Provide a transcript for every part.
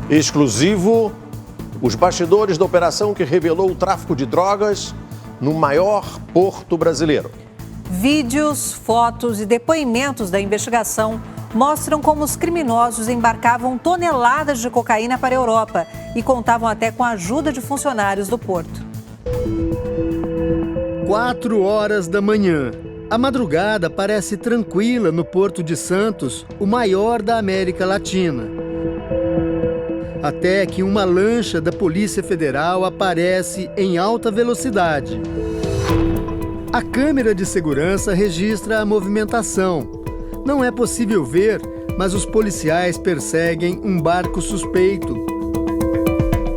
Exclusivo, os bastidores da operação que revelou o tráfico de drogas no maior porto brasileiro. Vídeos, fotos e depoimentos da investigação mostram como os criminosos embarcavam toneladas de cocaína para a Europa e contavam até com a ajuda de funcionários do porto. 4 horas da manhã. A madrugada parece tranquila no Porto de Santos, o maior da América Latina. Até que uma lancha da Polícia Federal aparece em alta velocidade. A câmera de segurança registra a movimentação. Não é possível ver, mas os policiais perseguem um barco suspeito.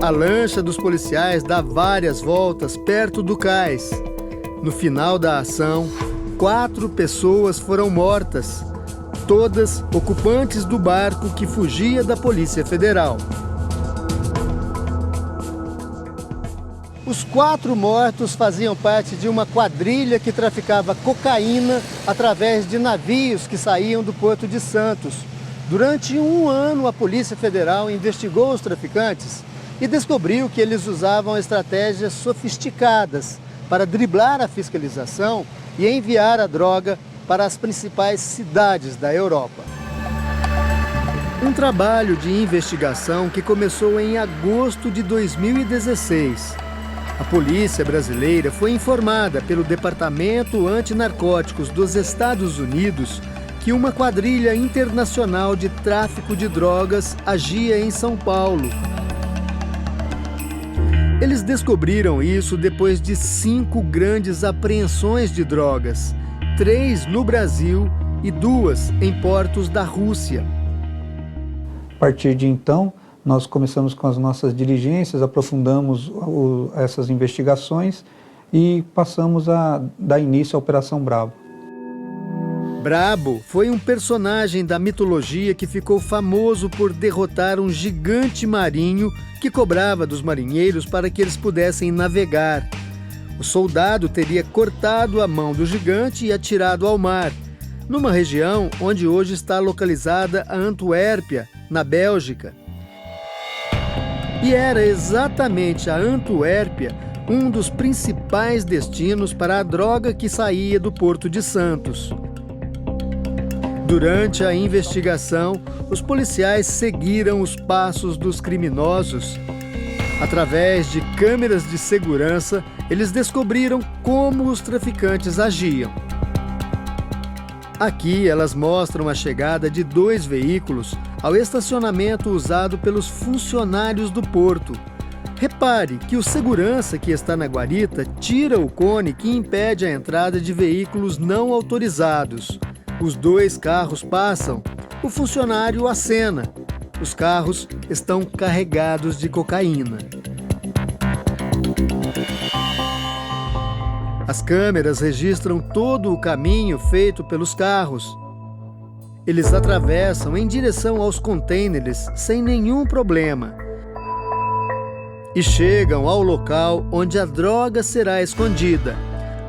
A lancha dos policiais dá várias voltas perto do cais. No final da ação, 4 pessoas foram mortas, todas ocupantes do barco que fugia da Polícia Federal. Os 4 mortos faziam parte de uma quadrilha que traficava cocaína através de navios que saíam do Porto de Santos. Durante 1 ano, a Polícia Federal investigou os traficantes e descobriu que eles usavam estratégias sofisticadas para driblar a fiscalização e enviar a droga para as principais cidades da Europa. Um trabalho de investigação que começou em agosto de 2016. A polícia brasileira foi informada pelo Departamento Antinarcóticos dos Estados Unidos que uma quadrilha internacional de tráfico de drogas agia em São Paulo. Eles descobriram isso depois de 5 grandes apreensões de drogas, 3 no Brasil e 2 em portos da Rússia. A partir de então, nós começamos com as nossas diligências, aprofundamos essas investigações e passamos a dar início à Operação Brabo. Brabo foi um personagem da mitologia que ficou famoso por derrotar um gigante marinho que cobrava dos marinheiros para que eles pudessem navegar. O soldado teria cortado a mão do gigante e atirado ao mar, numa região onde hoje está localizada a Antuérpia, na Bélgica. E era exatamente a Antuérpia um dos principais destinos para a droga que saía do Porto de Santos. Durante a investigação, os policiais seguiram os passos dos criminosos. Através de câmeras de segurança, eles descobriram como os traficantes agiam. Aqui elas mostram a chegada de 2 veículos ao estacionamento usado pelos funcionários do porto. Repare que o segurança que está na guarita tira o cone que impede a entrada de veículos não autorizados. Os 2 carros passam, o funcionário acena. Os carros estão carregados de cocaína. As câmeras registram todo o caminho feito pelos carros. Eles atravessam em direção aos contêineres sem nenhum problema e chegam ao local onde a droga será escondida.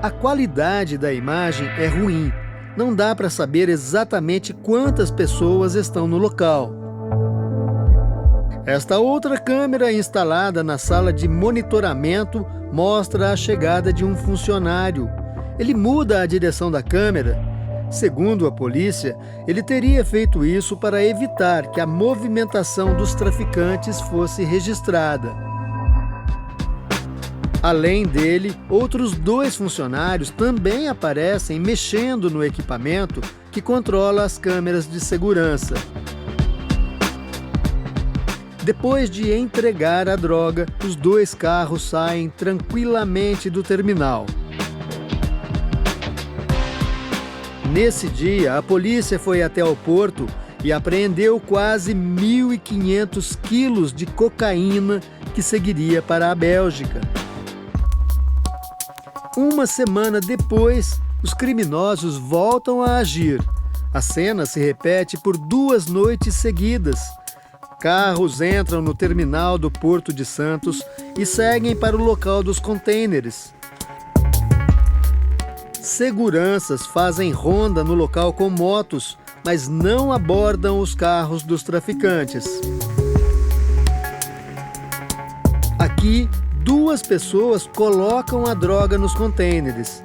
A qualidade da imagem é ruim. Não dá para saber exatamente quantas pessoas estão no local. Esta outra câmera instalada na sala de monitoramento mostra a chegada de um funcionário. Ele muda a direção da câmera. Segundo a polícia, ele teria feito isso para evitar que a movimentação dos traficantes fosse registrada. Além dele, outros 2 funcionários também aparecem mexendo no equipamento que controla as câmeras de segurança. Depois de entregar a droga, os 2 carros saem tranquilamente do terminal. Nesse dia, a polícia foi até o porto e apreendeu quase 1.500 quilos de cocaína que seguiria para a Bélgica. Uma semana depois, os criminosos voltam a agir. A cena se repete por 2 noites seguidas. Carros entram no terminal do Porto de Santos e seguem para o local dos contêineres. Seguranças fazem ronda no local com motos, mas não abordam os carros dos traficantes. Aqui, 2 pessoas colocam a droga nos contêineres.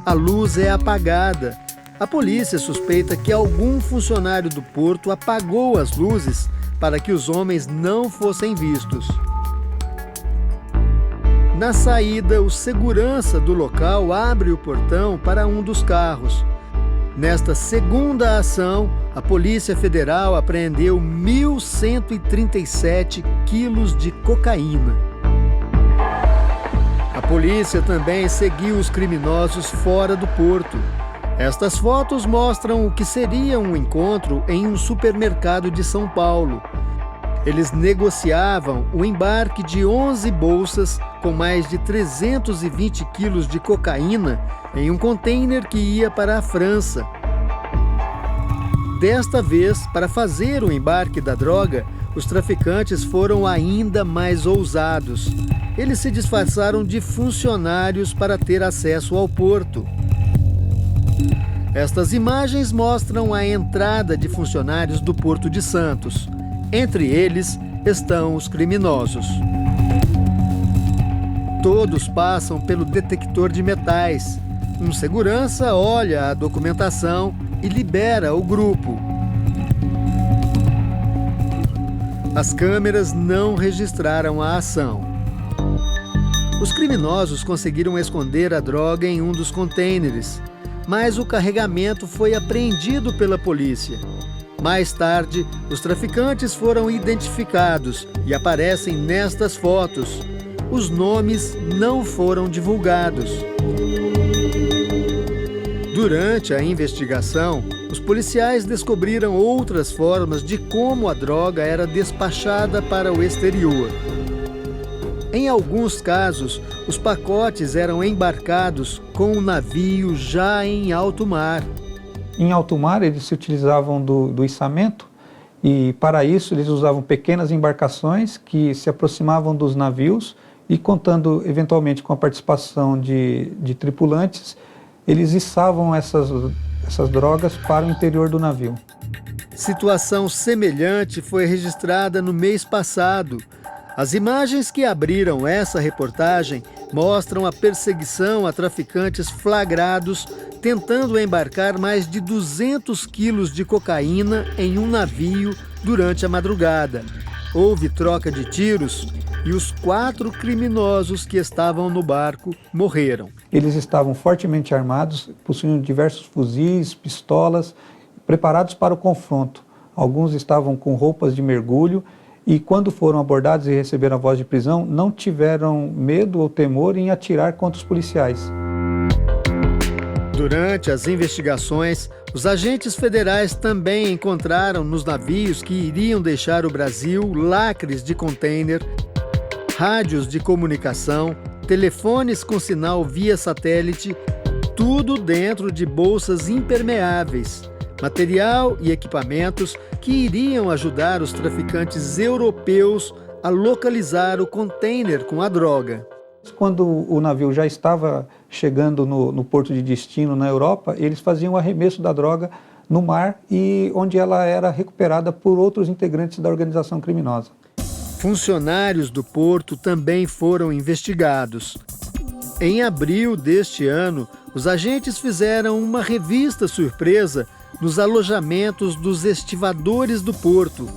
A luz é apagada. A polícia suspeita que algum funcionário do porto apagou as luzes para que os homens não fossem vistos. Na saída, o segurança do local abre o portão para um dos carros. Nesta segunda ação, a Polícia Federal apreendeu 1.137 quilos de cocaína. A polícia também seguiu os criminosos fora do porto. Estas fotos mostram o que seria um encontro em um supermercado de São Paulo. Eles negociavam o embarque de 11 bolsas com mais de 320 quilos de cocaína em um container que ia para a França. Desta vez, para fazer o embarque da droga, os traficantes foram ainda mais ousados. Eles se disfarçaram de funcionários para ter acesso ao porto. Estas imagens mostram a entrada de funcionários do Porto de Santos. Entre eles estão os criminosos. Todos passam pelo detector de metais. Um segurança olha a documentação e libera o grupo. As câmeras não registraram a ação. Os criminosos conseguiram esconder a droga em um dos contêineres, mas o carregamento foi apreendido pela polícia. Mais tarde, os traficantes foram identificados e aparecem nestas fotos. Os nomes não foram divulgados. Durante a investigação, os policiais descobriram outras formas de como a droga era despachada para o exterior. Em alguns casos, os pacotes eram embarcados com o navio já em alto mar. Em alto mar, eles se utilizavam do içamento e, para isso, eles usavam pequenas embarcações que se aproximavam dos navios e, contando eventualmente com a participação de tripulantes, eles içavam essas drogas para o interior do navio. Situação semelhante foi registrada no mês passado. As imagens que abriram essa reportagem mostram a perseguição a traficantes flagrados tentando embarcar mais de 200 quilos de cocaína em um navio durante a madrugada. Houve troca de tiros e os 4 criminosos que estavam no barco morreram. Eles estavam fortemente armados, possuíam diversos fuzis, pistolas, preparados para o confronto. Alguns estavam com roupas de mergulho e, quando foram abordados e receberam a voz de prisão, não tiveram medo ou temor em atirar contra os policiais. Durante as investigações, os agentes federais também encontraram nos navios que iriam deixar o Brasil lacres de contêiner, rádios de comunicação, telefones com sinal via satélite, tudo dentro de bolsas impermeáveis, material e equipamentos que iriam ajudar os traficantes europeus a localizar o contêiner com a droga. Quando o navio já estava chegando no porto de destino na Europa, eles faziam o arremesso da droga no mar e onde ela era recuperada por outros integrantes da organização criminosa. Funcionários do porto também foram investigados. Em abril deste ano, os agentes fizeram uma revista surpresa nos alojamentos dos estivadores do porto.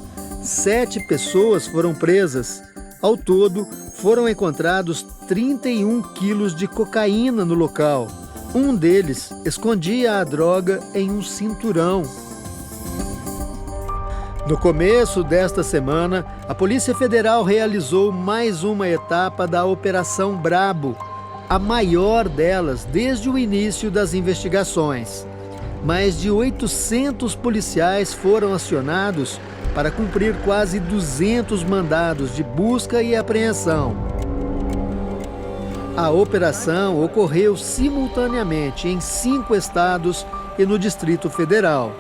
7 pessoas foram presas. Ao todo, foram encontrados 31 quilos de cocaína no local. Um deles escondia a droga em um cinturão. No começo desta semana, a Polícia Federal realizou mais uma etapa da Operação Brabo, a maior delas desde o início das investigações. Mais de 800 policiais foram acionados para cumprir quase 200 mandados de busca e apreensão. A operação ocorreu simultaneamente em 5 estados e no Distrito Federal.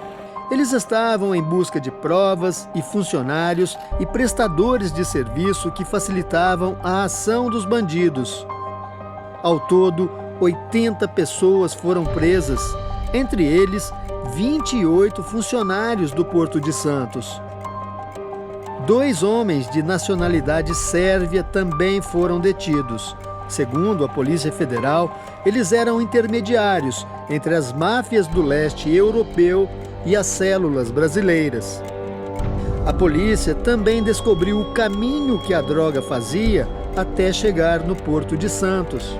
Eles estavam em busca de provas e funcionários e prestadores de serviço que facilitavam a ação dos bandidos. Ao todo, 80 pessoas foram presas, entre eles 28 funcionários do Porto de Santos. 2 homens de nacionalidade sérvia também foram detidos. Segundo a Polícia Federal, eles eram intermediários entre as máfias do leste europeu e as células brasileiras. A polícia também descobriu o caminho que a droga fazia até chegar no Porto de Santos.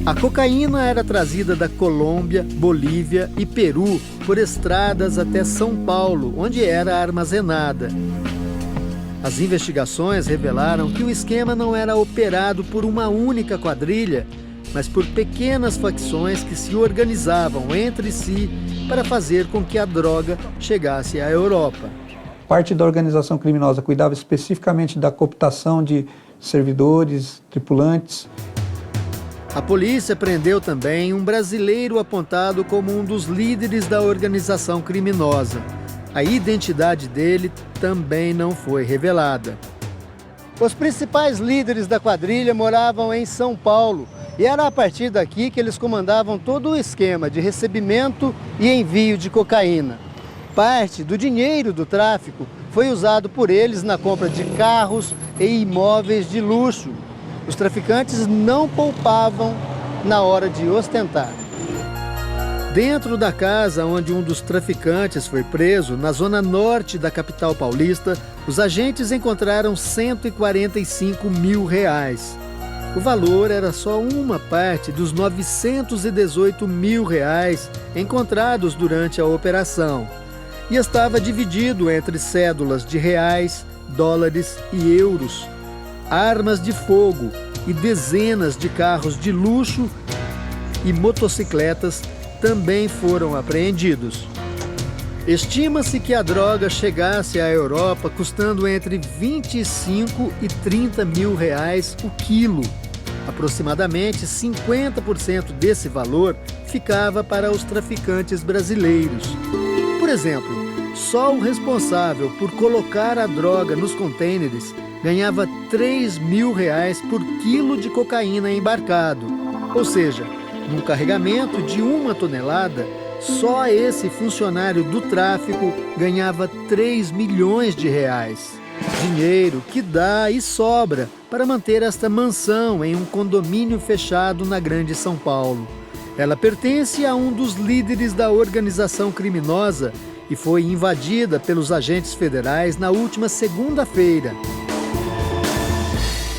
A cocaína era trazida da Colômbia, Bolívia e Peru por estradas até São Paulo, onde era armazenada. As investigações revelaram que o esquema não era operado por uma única quadrilha, mas por pequenas facções que se organizavam entre si para fazer com que a droga chegasse à Europa. Parte da organização criminosa cuidava especificamente da cooptação de servidores, tripulantes. A polícia prendeu também um brasileiro apontado como um dos líderes da organização criminosa. A identidade dele também não foi revelada. Os principais líderes da quadrilha moravam em São Paulo e era a partir daqui que eles comandavam todo o esquema de recebimento e envio de cocaína. Parte do dinheiro do tráfico foi usado por eles na compra de carros e imóveis de luxo. Os traficantes não poupavam na hora de ostentar. Dentro da casa onde um dos traficantes foi preso, na zona norte da capital paulista, os agentes encontraram R$145 mil. O valor era só uma parte dos R$918 mil encontrados durante a operação. E estava dividido entre cédulas de reais, dólares e euros, armas de fogo e dezenas de carros de luxo e motocicletas também foram apreendidos. Estima-se que a droga chegasse à Europa custando entre 25 e 30 mil reais o quilo. Aproximadamente 50% desse valor ficava para os traficantes brasileiros. Por exemplo, só o responsável por colocar a droga nos contêineres ganhava 3 mil reais por quilo de cocaína embarcado. Ou seja, num carregamento de 1 tonelada, só esse funcionário do tráfico ganhava 3 milhões de reais. Dinheiro que dá e sobra para manter esta mansão em um condomínio fechado na Grande São Paulo. Ela pertence a um dos líderes da organização criminosa e foi invadida pelos agentes federais na última segunda-feira.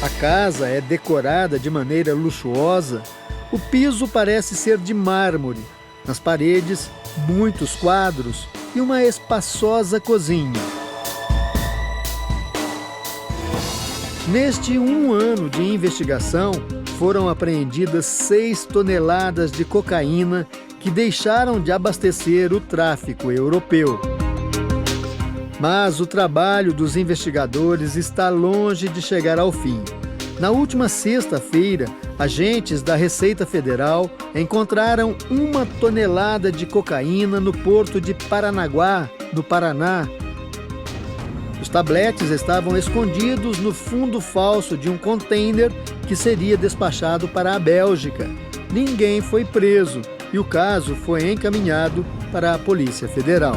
A casa é decorada de maneira luxuosa. O piso parece ser de mármore. Nas paredes, muitos quadros e uma espaçosa cozinha. Neste 1 ano de investigação, foram apreendidas 6 toneladas de cocaína que deixaram de abastecer o tráfico europeu. Mas o trabalho dos investigadores está longe de chegar ao fim. Na última sexta-feira, agentes da Receita Federal encontraram 1 tonelada de cocaína no porto de Paranaguá, no Paraná. Os tabletes estavam escondidos no fundo falso de um container que seria despachado para a Bélgica. Ninguém foi preso e o caso foi encaminhado para a Polícia Federal.